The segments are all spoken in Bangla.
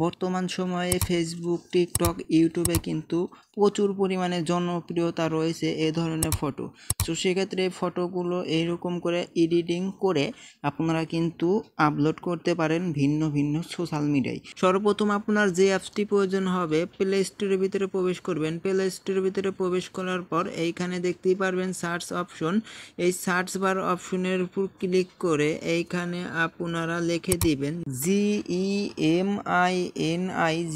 বর্তমান সময়ে ফেসবুক, টিকটক, ইউটিউবে কিন্তু প্রচুর পরিমাণে জনপ্রিয়তা রয়েছে এ ধরনের ফটো। তো সেক্ষেত্রে ফটোগুলো এইরকম করে এডিটিং করে আপনারা কিন্তু আপলোড করতে পারেন ভিন্ন ভিন্ন সোশ্যাল মিডিয়ায়। সর্বপ্রথম আপনার যে অ্যাপসটি প্রয়োজন হবে, প্লে স্টোরের ভিতরে প্রবেশ করবেন। প্লে স্টোরের ভিতরে প্রবেশ করার পর এইখানে দেখতেই পারবেন সার্চ অপশন। এই সার্চ বার অপশনের উপর ক্লিক করে এইখানে আপনারা লিখে দিবেন GEMINI,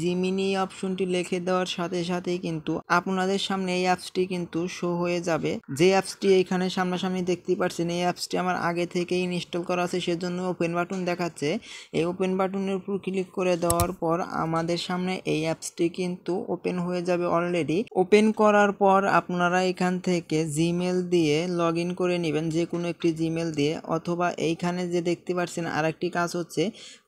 জিমিনি অপশনটি লিখে দেওয়ার সাথে সাথেই কিন্তু আপনাদের সামনে এই অ্যাপসটি কিন্তু শো হয়ে যাবে। যে অ্যাপসটি এইখানে সামনাসামনি দেখতে পাচ্ছেন, এই অ্যাপসটি আমার আগে থেকেই ইনস্টল করা আছে, সেজন্য ওপেন বাটন দেখাচ্ছে। এই ওপেন বাটনের উপর ক্লিক করে দেওয়ার পর আমাদের সামনে এই অ্যাপসটি কিন্তু ওপেন হয়ে যাবে অলরেডি। ওপেন করার পর আপনারা এখান থেকে জিমেল দিয়ে লগ ইন করে নেবেন, যে কোনো একটি জিমেল দিয়ে, অথবা এইখানে যে দেখতে পাচ্ছেন আরেকটি কাজ হচ্ছে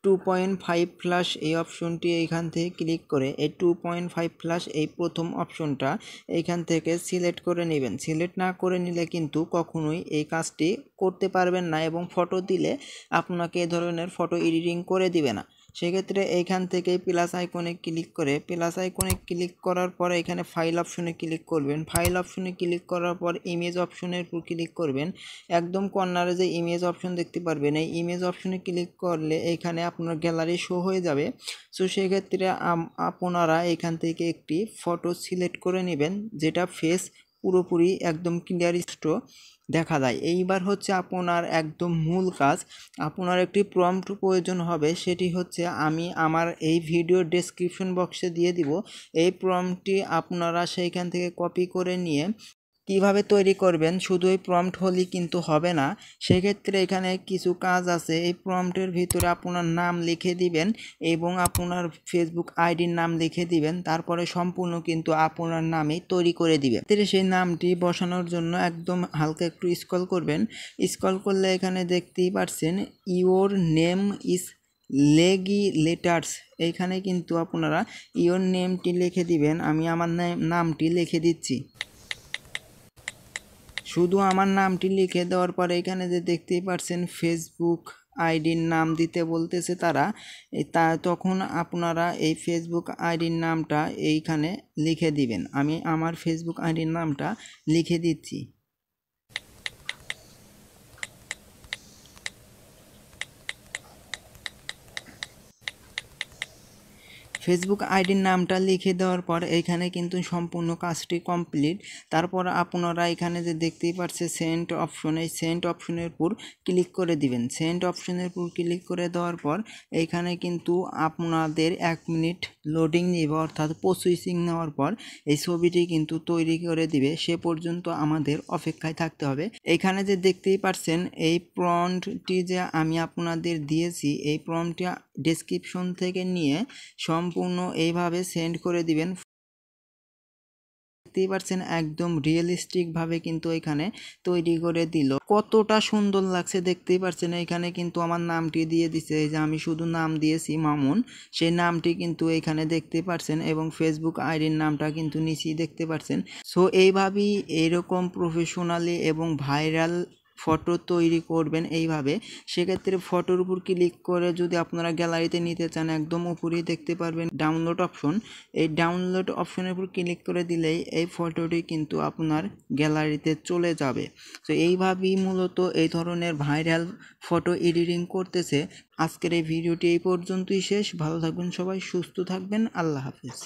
2.5+ এই অপশনটি এইখান থেকে ক্লিক করে এই 2.5+ এই প্রথম অপশনটা এইখান থেকে সিলেক্ট করে নেবেন। সিলেক্ট না করে নিলে কিন্তু কখনোই এই কাজটি করতে পারবেন না এবং ফটো দিলে আপনাকে এই ধরনের ফটো এডিটিং করে দিবে না। সেক্ষেত্রে এইখান থেকে প্লাস আইকনে ক্লিক করে, প্লাস আইকনে ক্লিক করার পর এখানে ফাইল অপশনে ক্লিক করবেন। ফাইল অপশনে ক্লিক করার পর ইমেজ অপশনের উপর ক্লিক করবেন। একদম কর্নারে যে ইমেজ অপশন দেখতে পারবেন, এই ইমেজ অপশনে ক্লিক করলে এখানে আপনার গ্যালারি শো হয়ে যাবে। সো সেক্ষেত্রে আপনারা এখান থেকে একটি ফটো সিলেক্ট করে নেবেন, যেটা ফেস পুরোপুরি একদম ক্লিয়ারিস্ট দেখা যায়। এইবার হচ্ছে আপনার একদম মূল কাজ, আপনার একটি প্রম্পট প্রয়োজন হবে। সেটি হচ্ছে আমি আমার এই ভিডিও ডেসক্রিপশন বক্সে দিয়ে দিব। এই প্রম্পটটি আপনারা সেইখান থেকে কপি করে নিয়ে কিভাবে তৈরি করবেন, শুধু এই প্রম্পট হলেই কিন্তু হবে না। সেক্ষেত্রে এখানে কিছু কাজ আছে। এই প্রম্পটের ভিতরে আপনার নাম লিখে দিবেন এবং আপনার ফেসবুক আইডির নাম লিখে দিবেন, তারপরে সম্পূর্ণ কিন্তু আপনার নামেই তৈরি করে দিবেন। সেই নামটি বসানোর জন্য একদম হালকা একটু স্ক্রল করবেন। স্ক্রল করলে এখানে দেখতেই পাচ্ছেন ইওর নেম ইজ লেগি লেটার্স, এইখানে কিন্তু আপনারা ইওর নেমটি লিখে দিবেন। আমি আমার নামটি লিখে দিচ্ছি। শুধু আমার নামটি লিখে দেওয়ার পরে এখানে যে দেখতেই পাচ্ছেন ফেসবুক আইডির নাম দিতে বলতেছে তারা, তখন আপনারা এই ফেসবুক আইডির নামটা এইখানে লিখে দিবেন। আমি আমার ফেসবুক আইডির নামটা লিখে দিচ্ছি। ফেসবুক আইডির নামটা লিখে দেওয়ার পর এইখানে কিন্তু সম্পূর্ণ কাজটি কমপ্লিট। তারপর আপনারা এখানে যে দেখতেই পাচ্ছেন সেন্ড অপশন, এই সেন্ড অপশনের উপর ক্লিক করে দিবেন। সেন্ড অপশনের উপর ক্লিক করে দেওয়ার পর এইখানে কিন্তু আপনাদের 1 মিনিট লোডিং নেবে, অর্থাৎ প্রসেসিং নেওয়ার পর এই ছবিটি কিন্তু তৈরি করে দিবে। সে পর্যন্ত আমাদের অপেক্ষায় থাকতে হবে। এইখানে যে দেখতেই পাচ্ছেন এই প্রম্পটটি যে আমি আপনাদের দিয়েছি, এই প্রম্পটটি ডেসক্রিপশন থেকে নিয়ে সম্পূর্ণ এইভাবে সেন্ড করে দিবেন। দেখতেই পাচ্ছেন একদম রিয়েলিস্টিক ভাবে কিন্তু এখানে তৈরি করে দিল। কতটা সুন্দর লাগছে দেখতেই পাচ্ছেন। এখানে কিন্তু আমার নামটি দিয়ে দিছে, এই যে আমি শুধু নাম দিয়েছি মামুন, সেই নামটি কিন্তু এখানে দেখতে পাচ্ছেন এবং ফেসবুক আইডির নামটা কিন্তু নিচেই দেখতে পাচ্ছেন। সো এইভাবেই এরকম প্রফেশনালি এবং ভাইরাল ফটো তৈরি করবেন এইভাবে। সেক্ষেত্রে ফটোর উপর ক্লিক করে যদি আপনারা গ্যালারিতে নিতে চান, একদম উপরেই দেখতে পারবেন ডাউনলোড অপশন। এই ডাউনলোড অপশনের উপর ক্লিক করে দিলেই এই ফটোটি কিন্তু আপনার গ্যালারিতে চলে যাবে। তো এইভাবেই মূলত এই ধরনের ভাইরাল ফটো এডিটিং করতেছে। আজকের এই ভিডিওটি এই পর্যন্তই শেষ। ভালো থাকবেন সবাই, সুস্থ থাকবেন। আল্লাহ হাফেজ।